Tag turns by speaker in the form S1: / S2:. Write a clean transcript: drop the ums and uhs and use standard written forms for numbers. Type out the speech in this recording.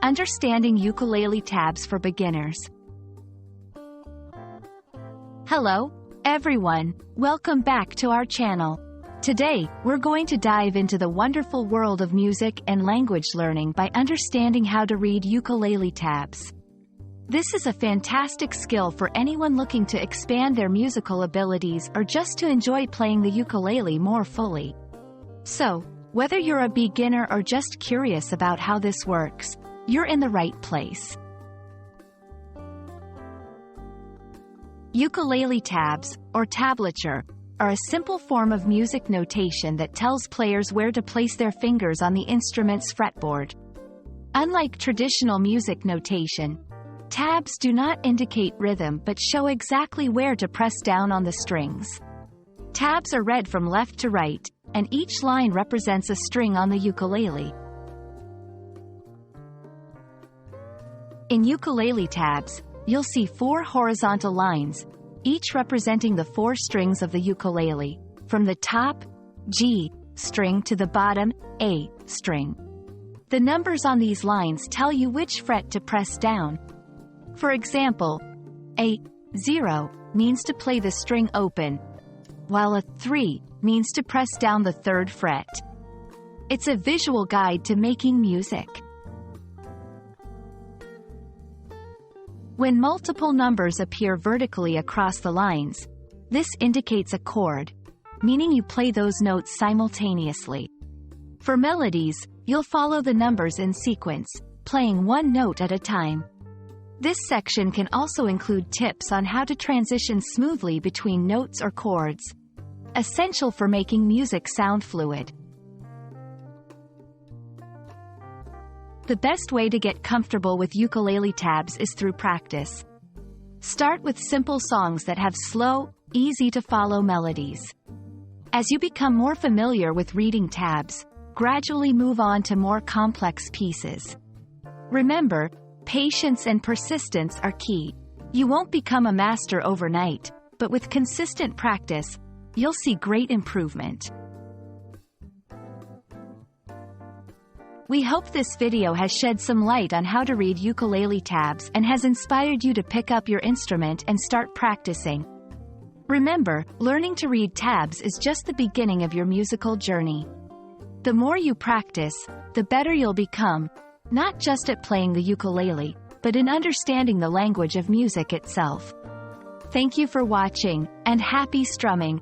S1: Understanding ukulele tabs for beginners. Hello, everyone. Welcome back to our channel. Today, we're going to dive into the wonderful world of music and language learning by understanding how to read ukulele tabs. This is a fantastic skill for anyone looking to expand their musical abilities or just to enjoy playing the ukulele more fully. So, whether you're a beginner or just curious about how this works, you're in the right place. Ukulele tabs, or tablature, are a simple form of music notation that tells players where to place their fingers on the instrument's fretboard. Unlike traditional music notation, tabs do not indicate rhythm but show exactly where to press down on the strings. Tabs are read from left to right, and each line represents a string on the ukulele. In ukulele tabs, you'll see 4 horizontal lines, each representing the 4 strings of the ukulele, from the top, G, string to the bottom, A, string. The numbers on these lines tell you which fret to press down. For example, a 0 means to play the string open, while a 3 means to press down the 3rd fret. It's a visual guide to making music. When multiple numbers appear vertically across the lines, this indicates a chord, meaning you play those notes simultaneously. For melodies, you'll follow the numbers in sequence, playing one note at a time. This section can also include tips on how to transition smoothly between notes or chords, essential for making music sound fluid. The best way to get comfortable with ukulele tabs is through practice. Start with simple songs that have slow, easy-to-follow melodies. As you become more familiar with reading tabs, gradually move on to more complex pieces. Remember, patience and persistence are key. You won't become a master overnight, but with consistent practice, you'll see great improvement. We hope this video has shed some light on how to read ukulele tabs and has inspired you to pick up your instrument and start practicing. Remember, learning to read tabs is just the beginning of your musical journey. The more you practice, the better you'll become, not just at playing the ukulele, but in understanding the language of music itself. Thank you for watching, and happy strumming!